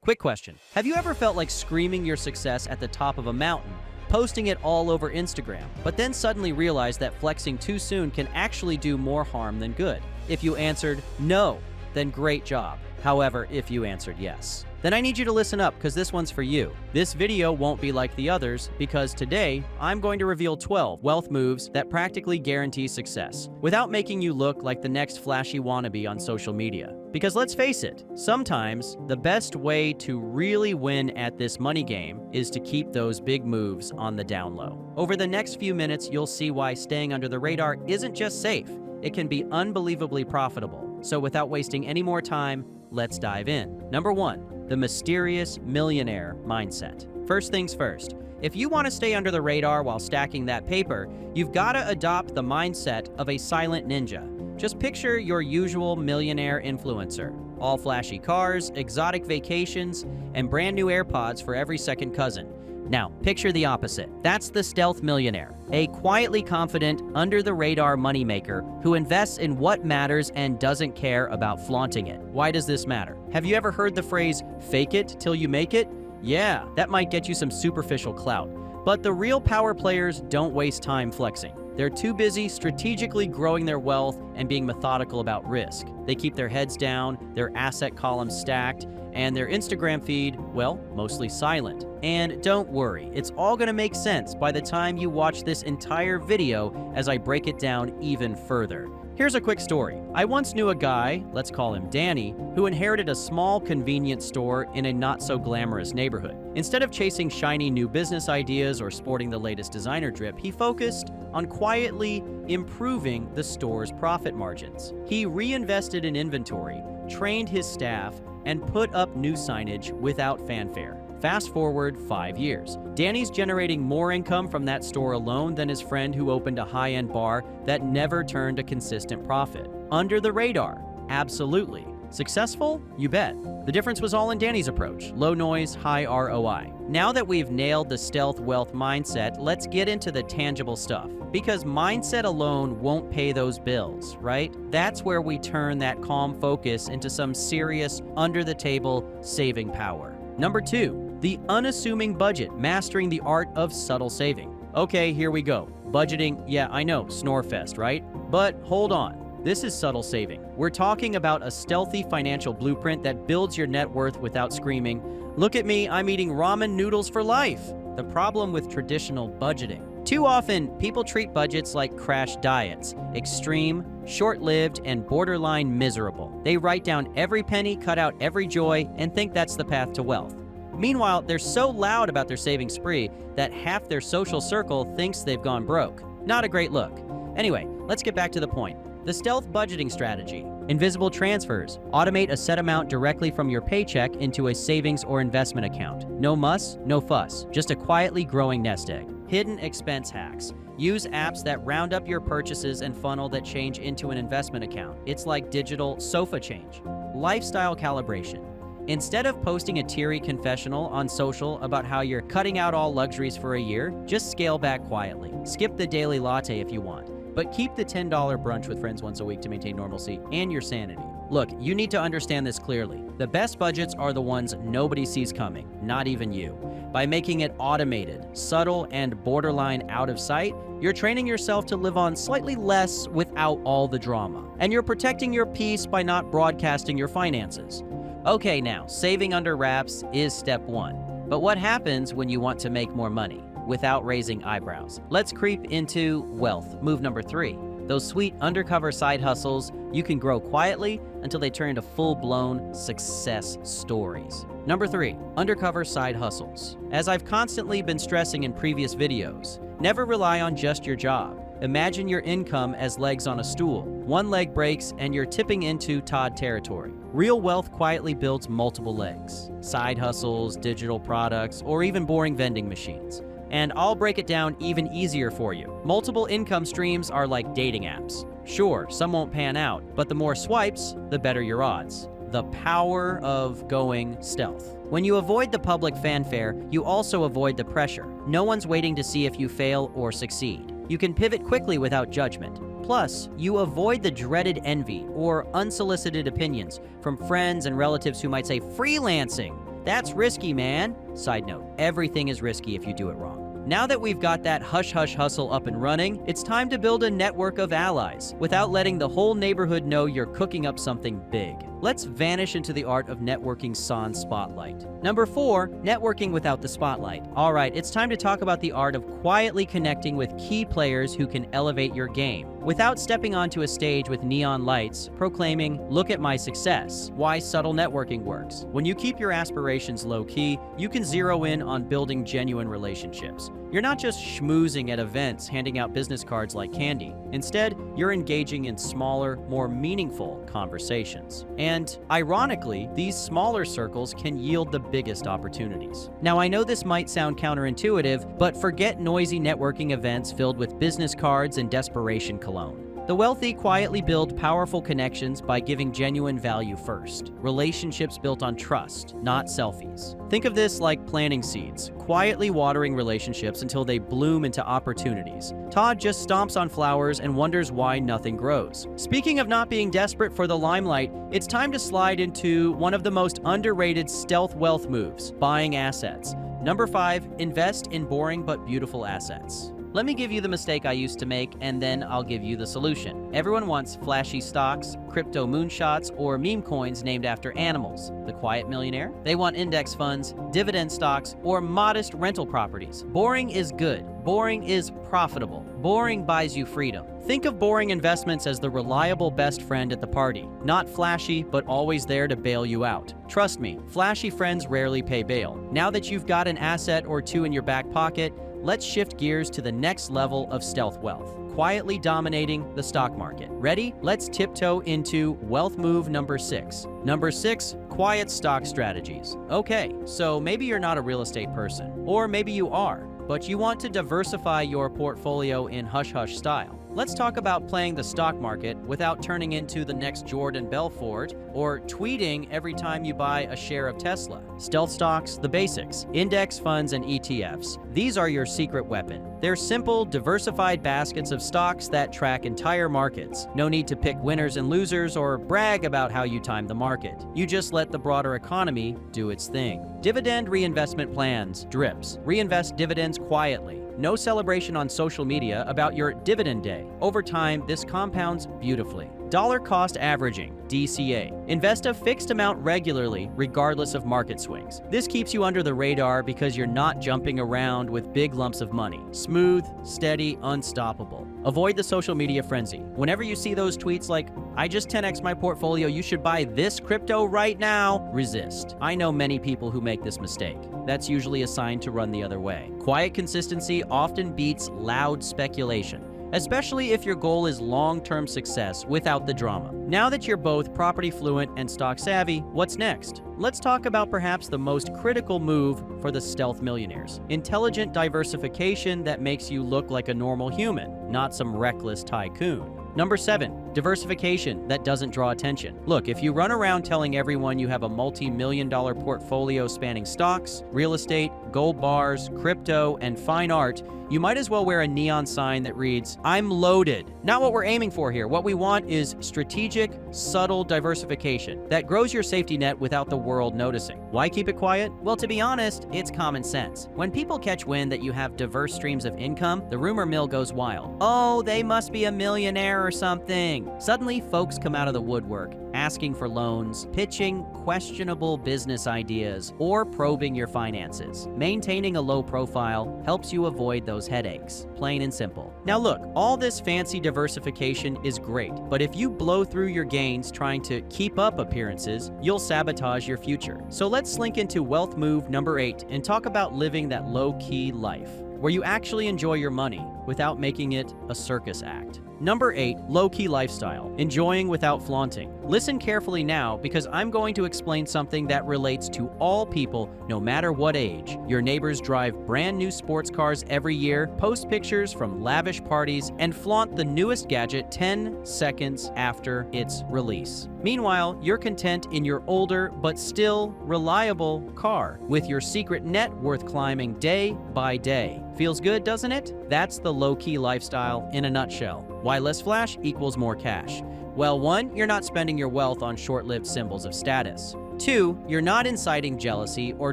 Quick question. Have you ever felt like screaming your success at the top of a mountain, posting it all over Instagram, but then suddenly realized that flexing too soon can actually do more harm than good? If you answered no, then great job. However, if you answered yes, then I need you to listen up because this one's for you. This video won't be like the others because today I'm going to reveal 12 wealth moves that practically guarantee success without making you look like the next flashy wannabe on social media. Because let's face it, sometimes the best way to really win at this money game is to keep those big moves on the down low. Over the next few minutes, you'll see why staying under the radar isn't just safe, it can be unbelievably profitable. So without wasting any more time, let's dive in. Number 1, the mysterious millionaire mindset. First things first, if you want to stay under the radar while stacking that paper, you've got to adopt the mindset of a silent ninja. Just picture your usual millionaire influencer. All flashy cars, exotic vacations, and brand new AirPods for every second cousin. Now, picture the opposite. That's the stealth millionaire, a quietly confident, under-the-radar moneymaker who invests in what matters and doesn't care about flaunting it. Why does this matter? Have you ever heard the phrase, fake it till you make it? Yeah, that might get you some superficial clout. But the real power players don't waste time flexing. They're too busy strategically growing their wealth and being methodical about risk. They keep their heads down, their asset columns stacked, and their Instagram feed, well, mostly silent. And don't worry, it's all gonna make sense by the time you watch this entire video as I break it down even further. Here's a quick story. I once knew a guy, let's call him Danny, who inherited a small convenience store in a not-so-glamorous neighborhood. Instead of chasing shiny new business ideas or sporting the latest designer drip, he focused on quietly improving the store's profit margins. He reinvested in inventory, trained his staff, and put up new signage without fanfare. Fast forward 5 years. Danny's generating more income from that store alone than his friend who opened a high-end bar that never turned a consistent profit. Under the radar? Absolutely. Successful? You bet. The difference was all in Danny's approach. Low noise, high ROI. Now that we've nailed the stealth wealth mindset, let's get into the tangible stuff. Because mindset alone won't pay those bills, right? That's where we turn that calm focus into some serious, under-the-table saving power. Number 2, the unassuming budget, mastering the art of subtle saving. Okay, here we go. Budgeting, yeah, I know, snore fest, right? But hold on. This is subtle saving. We're talking about a stealthy financial blueprint that builds your net worth without screaming, "Look at me, I'm eating ramen noodles for life." The problem with traditional budgeting. Too often, people treat budgets like crash diets, extreme, short-lived, and borderline miserable. They write down every penny, cut out every joy, and think that's the path to wealth. Meanwhile, they're so loud about their saving spree that half their social circle thinks they've gone broke. Not a great look. Anyway, let's get back to the point. The stealth budgeting strategy. Invisible transfers. Automate a set amount directly from your paycheck into a savings or investment account. No muss, no fuss. Just a quietly growing nest egg. Hidden expense hacks. Use apps that round up your purchases and funnel that change into an investment account. It's like digital sofa change. Lifestyle calibration. Instead of posting a teary confessional on social about how you're cutting out all luxuries for a year, just scale back quietly. Skip the daily latte if you want. But keep the $10 brunch with friends once a week to maintain normalcy and your sanity. Look, you need to understand this clearly. The best budgets are the ones nobody sees coming, not even you. By making it automated, subtle, and borderline out of sight, you're training yourself to live on slightly less without all the drama. And you're protecting your peace by not broadcasting your finances. Okay, now, saving under wraps is step 1. But what happens when you want to make more money without raising eyebrows? Let's creep into wealth. Move number 3. Those sweet undercover side hustles you can grow quietly until they turn into full-blown success stories. Number 3, undercover side hustles. As I've constantly been stressing in previous videos, never rely on just your job. Imagine your income as legs on a stool. One leg breaks and you're tipping into Todd territory. Real wealth quietly builds multiple legs. Side hustles, digital products, or even boring vending machines. And I'll break it down even easier for you. Multiple income streams are like dating apps. Sure, some won't pan out, but the more swipes, the better your odds. The power of going stealth. When you avoid the public fanfare, you also avoid the pressure. No one's waiting to see if you fail or succeed. You can pivot quickly without judgment. Plus, you avoid the dreaded envy or unsolicited opinions from friends and relatives who might say, "Freelancing? That's risky, man. Side note, everything is risky if you do it wrong. Now that we've got that hush-hush hustle up and running, it's time to build a network of allies without letting the whole neighborhood know you're cooking up something big. Let's vanish into the art of networking sans spotlight. Number 4, networking without the spotlight. All right, it's time to talk about the art of quietly connecting with key players who can elevate your game without stepping onto a stage with neon lights proclaiming, "Look at my success." Why subtle networking works. When you keep your aspirations low-key, you can zero in on building genuine relationships. You're not just schmoozing at events handing out business cards like candy. Instead, you're engaging in smaller, more meaningful conversations. And ironically, these smaller circles can yield the biggest opportunities. Now, I know this might sound counterintuitive, but forget noisy networking events filled with business cards and desperation cologne. The wealthy quietly build powerful connections by giving genuine value first. Relationships built on trust, not selfies. Think of this like planting seeds, quietly watering relationships until they bloom into opportunities. Todd just stomps on flowers and wonders why nothing grows. Speaking of not being desperate for the limelight, it's time to slide into one of the most underrated stealth wealth moves, buying assets. Number 5, invest in boring but beautiful assets. Let me give you the mistake I used to make, and then I'll give you the solution. Everyone wants flashy stocks, crypto moonshots, or meme coins named after animals. The quiet millionaire? They want index funds, dividend stocks, or modest rental properties. Boring is good. Boring is profitable. Boring buys you freedom. Think of boring investments as the reliable best friend at the party. Not flashy, but always there to bail you out. Trust me, flashy friends rarely pay bail. Now that you've got an asset or two in your back pocket, let's shift gears to the next level of stealth wealth, quietly dominating the stock market. Ready? Let's tiptoe into wealth move number 6. Number 6, quiet stock strategies. Okay, so maybe you're not a real estate person, or maybe you are, but you want to diversify your portfolio in hush-hush style. Let's talk about playing the stock market without turning into the next Jordan Belfort or tweeting every time you buy a share of Tesla. Stealth stocks, the basics, index funds and ETFs. These are your secret weapon. They're simple, diversified baskets of stocks that track entire markets. No need to pick winners and losers or brag about how you time the market. You just let the broader economy do its thing. Dividend reinvestment plans, DRIPs. Reinvest dividends quietly. No celebration on social media about your dividend day. Over time, this compounds beautifully. Dollar cost averaging, DCA. Invest a fixed amount regularly, regardless of market swings. This keeps you under the radar because you're not jumping around with big lumps of money. Smooth, steady, unstoppable. Avoid the social media frenzy. Whenever you see those tweets like, "I just 10x my portfolio, you should buy this crypto right now," resist. I know many people who make this mistake. That's usually a sign to run the other way. Quiet consistency often beats loud speculation, especially if your goal is long-term success without the drama. Now that you're both property fluent and stock savvy, what's next? Let's talk about perhaps the most critical move for the stealth millionaires. Intelligent diversification that makes you look like a normal human, not some reckless tycoon. Number 7, diversification that doesn't draw attention. Look, if you run around telling everyone you have a multi-million-dollar portfolio spanning stocks, real estate, gold bars, crypto, and fine art, you might as well wear a neon sign that reads, "I'm loaded." Not what we're aiming for here. What we want is strategic, subtle diversification that grows your safety net without the world noticing. Why keep it quiet? Well, to be honest, it's common sense. When people catch wind that you have diverse streams of income, the rumor mill goes wild. "Oh, they must be a millionaire or something." Suddenly, folks come out of the woodwork, asking for loans, pitching questionable business ideas, or probing your finances. Maintaining a low profile helps you avoid those headaches, plain and simple. Now look, all this fancy diversification is great, but if you blow through your gains trying to keep up appearances, you'll sabotage your future. So let's slink into wealth move number 8 and talk about living that low-key life, where you actually enjoy your money without making it a circus act. Number 8, low-key lifestyle, enjoying without flaunting. Listen carefully now because I'm going to explain something that relates to all people, no matter what age. Your neighbors drive brand new sports cars every year, post pictures from lavish parties, and flaunt the newest gadget 10 seconds after its release. Meanwhile, you're content in your older but still reliable car with your secret net worth climbing day by day. Feels good, doesn't it? That's the low-key lifestyle in a nutshell. Why less flash equals more cash? Well, 1, you're not spending your wealth on short-lived symbols of status. 2, you're not inciting jealousy or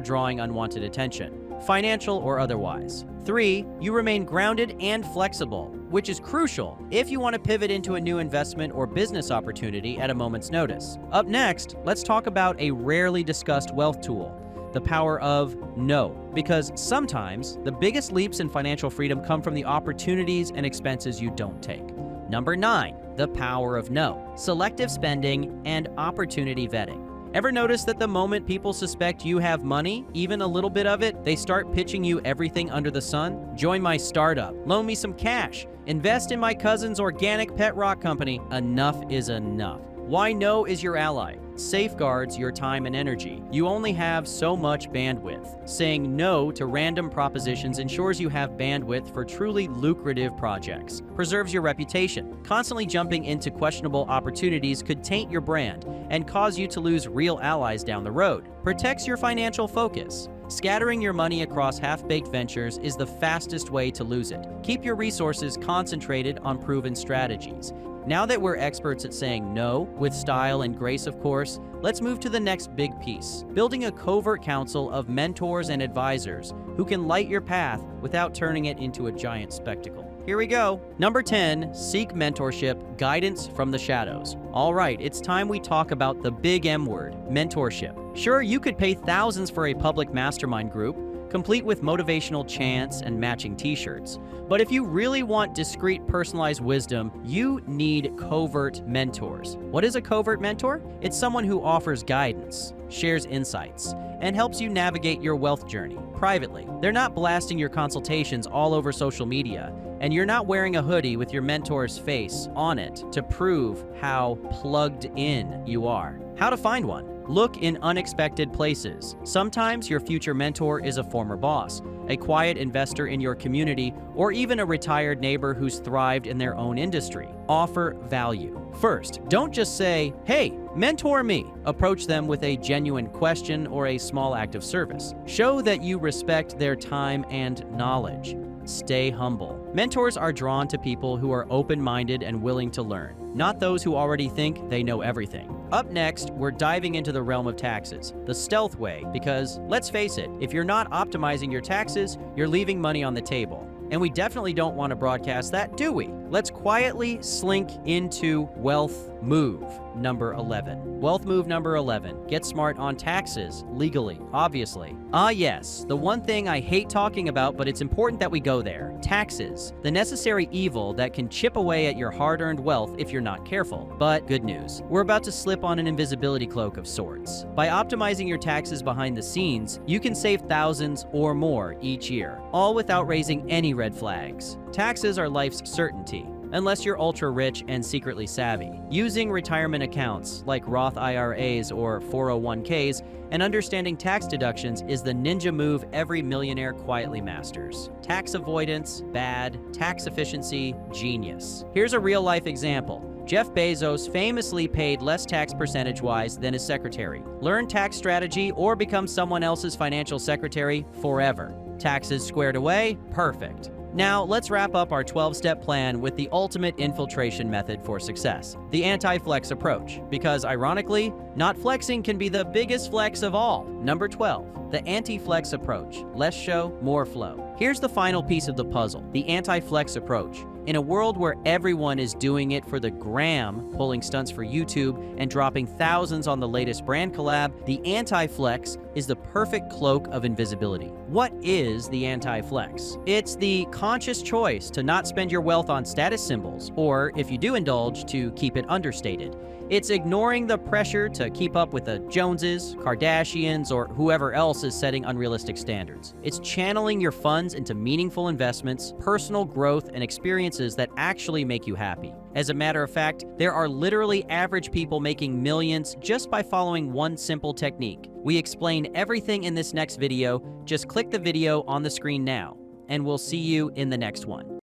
drawing unwanted attention, financial or otherwise. 3, you remain grounded and flexible, which is crucial if you want to pivot into a new investment or business opportunity at a moment's notice. Up next, let's talk about a rarely discussed wealth tool, the power of no. Because sometimes the biggest leaps in financial freedom come from the opportunities and expenses you don't take. Number 9, the power of no, selective spending and opportunity vetting. Ever notice that the moment people suspect you have money, even a little bit of it, they start pitching you everything under the sun? Join my startup, loan me some cash, invest in my cousin's organic pet rock company. Enough is enough. Why no is your ally? Safeguards your time and energy. You only have so much bandwidth. Saying no to random propositions ensures you have bandwidth for truly lucrative projects. Preserves your reputation. Constantly jumping into questionable opportunities could taint your brand and cause you to lose real allies down the road. Protects your financial focus. Scattering your money across half-baked ventures is the fastest way to lose it. Keep your resources concentrated on proven strategies. Now that we're experts at saying no, with style and grace of course, let's move to the next big piece, building a covert council of mentors and advisors who can light your path without turning it into a giant spectacle. Here we go. Number 10, seek mentorship, guidance from the shadows. All right, it's time we talk about the big M word, mentorship. Sure, you could pay thousands for a public mastermind group, complete with motivational chants and matching t-shirts. But if you really want discreet, personalized wisdom, you need covert mentors. What is a covert mentor? It's someone who offers guidance, shares insights, and helps you navigate your wealth journey privately. They're not blasting your consultations all over social media, and you're not wearing a hoodie with your mentor's face on it to prove how plugged in you are. How to find one? Look in unexpected places. Sometimes your future mentor is a former boss, a quiet investor in your community, or even a retired neighbor who's thrived in their own industry. Offer value. First, don't just say, "Hey, mentor me." Approach them with a genuine question or a small act of service. Show that you respect their time and knowledge. Stay humble. Mentors are drawn to people who are open-minded and willing to learn, not those who already think they know everything. Up next, we're diving into the realm of taxes, the stealth way, because let's face it, if you're not optimizing your taxes, you're leaving money on the table. And we definitely don't want to broadcast that, do we? Let's quietly slink into wealth move number 11. Wealth move number 11. Get smart on taxes, legally, obviously. Ah yes, the one thing I hate talking about, but it's important that we go there. Taxes, the necessary evil that can chip away at your hard-earned wealth if you're not careful. But good news, we're about to slip on an invisibility cloak of sorts. By optimizing your taxes behind the scenes, you can save thousands or more each year, all without raising any red flags. Taxes are life's certainty, unless you're ultra-rich and secretly savvy. Using retirement accounts like Roth IRAs or 401ks and understanding tax deductions is the ninja move every millionaire quietly masters. Tax avoidance, bad. Tax efficiency, genius. Here's a real-life example. Jeff Bezos famously paid less tax percentage-wise than his secretary. Learn tax strategy or become someone else's financial secretary forever. Taxes squared away? Perfect. Now, let's wrap up our 12-step plan with the ultimate infiltration method for success, the anti-flex approach, because ironically, not flexing can be the biggest flex of all. Number 12, the anti-flex approach, less show, more flow. Here's the final piece of the puzzle, the anti-flex approach. In a world where everyone is doing it for the gram, pulling stunts for YouTube and dropping thousands on the latest brand collab, the anti-flex is the perfect cloak of invisibility. What is the anti-flex? It's the conscious choice to not spend your wealth on status symbols, or if you do indulge, to keep it understated. It's ignoring the pressure to keep up with the Joneses, Kardashians, or whoever else is setting unrealistic standards. It's channeling your funds into meaningful investments, personal growth, and experiences that actually make you happy. As a matter of fact, there are literally average people making millions just by following one simple technique. We explain everything in this next video. Just click the video on the screen now, and we'll see you in the next one.